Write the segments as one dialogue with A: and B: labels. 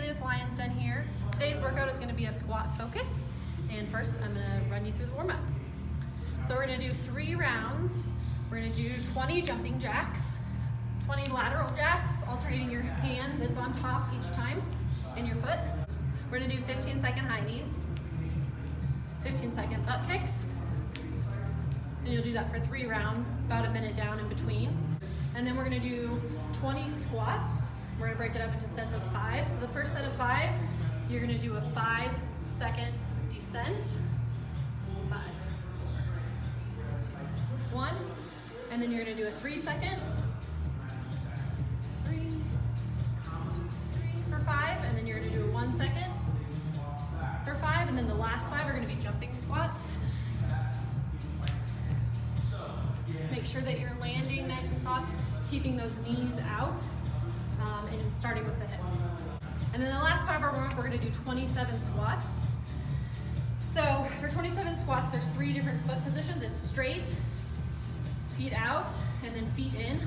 A: with Lion's Den here. Today's workout is going to be a squat focus, and first I'm going to run you through the warm-up. So we're going to do 3 rounds. We're going to do 20 jumping jacks, 20 lateral jacks, alternating your hand that's on top each time and your foot. We're going to do 15-second high knees, 15-second butt kicks, and you'll do that for 3 rounds, about a minute down in between. And then we're going to do 20 squats. We're going to break it up into sets of 5. So the first set of 5, you're going to do a 5-second descent. 5, 4, 3, 2, 1. And then you're going to do a 3-second. 3, 2, 3 for 5. And then you're going to do a 1-second for 5. And then the last 5 are going to be jumping squats. Make sure that you're landing nice and soft, keeping those knees out, and starting with the hips. And then the last part of our warm-up, we're going to do 27 squats. So for 27 squats, there's 3 different foot positions. It's straight, feet out, and then feet in.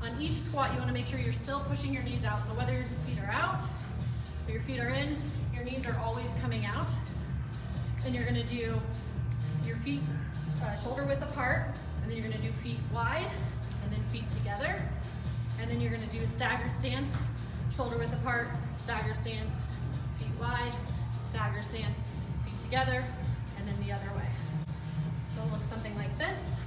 A: On each squat, you want to make sure you're still pushing your knees out. So whether your feet are out or your feet are in, your knees are always coming out. And you're going to do your feet shoulder width apart, and then you're going to do feet wide, and then feet together. And then you're going to do a stagger stance, shoulder width apart, stagger stance, feet wide, stagger stance, feet together, and then the other way. So it'll look something like this.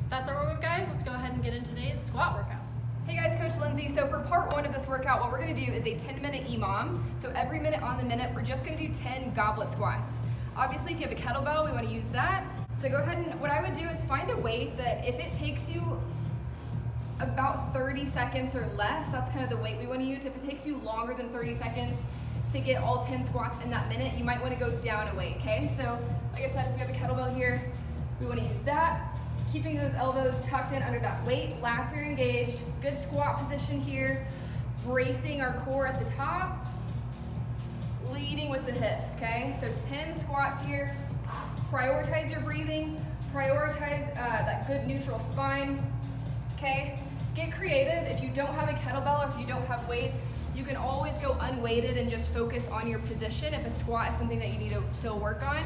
A: That's our warm-up, guys. Let's go ahead and get into today's squat workout.
B: Hey guys, Coach Lindsay. So for part 1 of this workout, what we're gonna do is a 10-minute EMOM. So every minute on the minute, we're just gonna do 10 goblet squats. Obviously, if you have a kettlebell, we wanna use that. So go ahead and, what I would do is find a weight that if it takes you about 30 seconds or less, that's kind of the weight we wanna use. If it takes you longer than 30 seconds to get all 10 squats in that minute, you might wanna go down a weight, okay? So like I said, if we have a kettlebell here, we wanna use that. Keeping those elbows tucked in under that weight, lats are engaged, good squat position here, bracing our core at the top, leading with the hips, okay? So 10 squats here, prioritize your breathing, prioritize that good neutral spine, okay? Get creative. If you don't have a kettlebell or if you don't have weights, you can always go unweighted and just focus on your position if a squat is something that you need to still work on.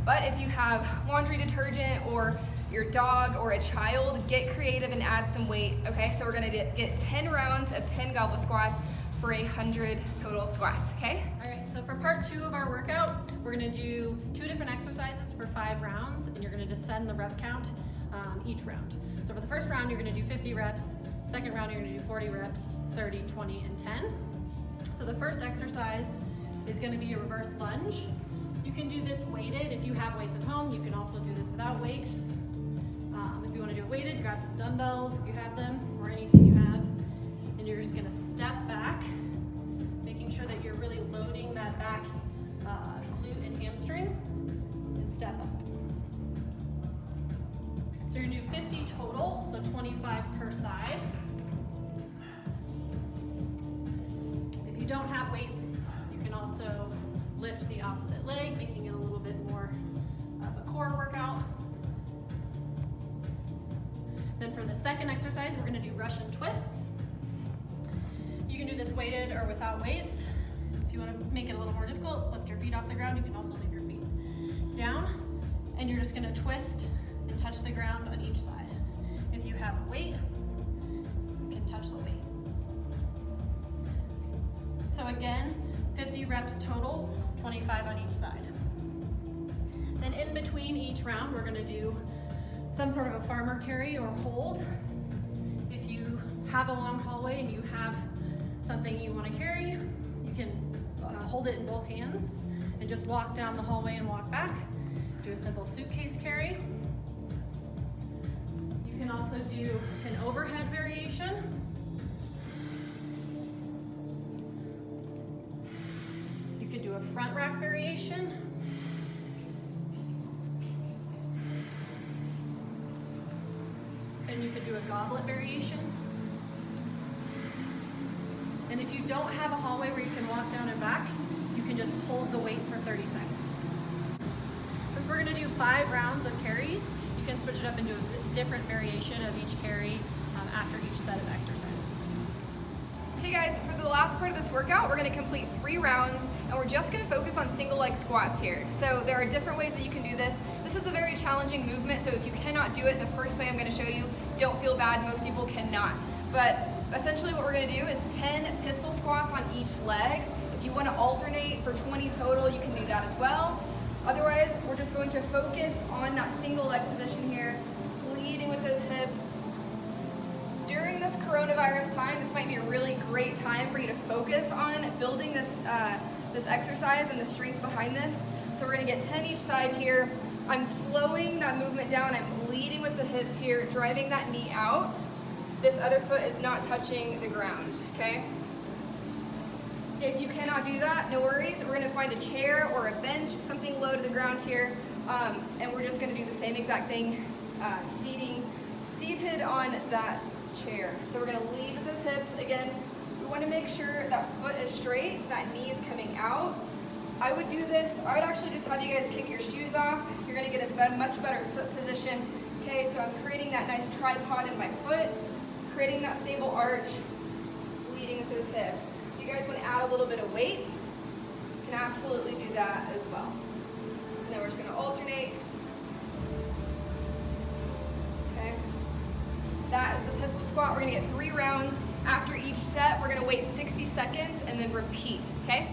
B: But if you have laundry detergent or your dog or a child, get creative and add some weight, okay? So we're gonna get 10 rounds of 10 goblet squats for 100 total squats, okay?
A: All right, so for part 2 of our workout, we're gonna do 2 different exercises for 5 rounds, and you're gonna descend the rep count each round. So for the first round, you're gonna do 50 reps. Second round, you're gonna do 40 reps, 30, 20, and 10. So the first exercise is gonna be a reverse lunge. You can do this weighted. If you have weights at home, you can also do this without weight. If you want to do it weighted, grab some dumbbells if you have them, or anything you have, and you're just going to step back, making sure that you're really loading that back glute and hamstring, and step up. So you're going to do 50 total, so 25 per side. If you don't have weights, you can also lift the opposite leg, making it a little bit more of a core workout. Then for the second exercise, we're gonna do Russian twists. You can do this weighted or without weights. If you wanna make it a little more difficult, lift your feet off the ground. You can also leave your feet down. And you're just gonna twist and touch the ground on each side. If you have a weight, you can touch the weight. So again, 50 reps total, 25 on each side. Then in between each round, we're gonna do some sort of a farmer carry or hold. If you have a long hallway and you have something you want to carry, you can hold it in both hands and just walk down the hallway and walk back. Do a simple suitcase carry. can also do an overhead variation. You could do a front rack variation. And you could do a goblet variation. And if you don't have a hallway where you can walk down and back, you can just hold the weight for 30 seconds. Since we're gonna do 5 rounds of carries, you can switch it up into a different variation of each carry after each set of exercises.
B: Okay guys, for the last part of this workout, we're gonna complete 3 rounds, and we're just gonna focus on single leg squats here. So there are different ways that you can do this. This is a very challenging movement, so if you cannot do it the first way I'm gonna show you, don't feel bad, most people cannot. But essentially what we're gonna do is 10 pistol squats on each leg. If you wanna alternate for 20 total, you can do that as well. Otherwise, we're just going to focus on that single leg position here, leading with those hips. During this coronavirus time, this might be a really great time for you to focus on building this, this exercise and the strength behind this. So we're gonna get 10 each side here. I'm slowing that movement down. I'm leading with the hips here, driving that knee out. This other foot is not touching the ground, okay? If you cannot do that, no worries. We're gonna find a chair or a bench, something low to the ground here, and we're just gonna do the same exact thing, seated on that chair. So we're gonna lead with those hips. Again, we wanna make sure that foot is straight, that knee is coming out. I would do this, I would actually just have you guys kick your shoes off. You're gonna get a much better foot position. Okay, so I'm creating that nice tripod in my foot, creating that stable arch, leading with those hips. If you guys want to add a little bit of weight, you can absolutely do that as well. And then we're just going to alternate. Okay. That is the pistol squat. We're going to get 3 rounds. After each set, we're going to wait 60 seconds and then repeat. Okay.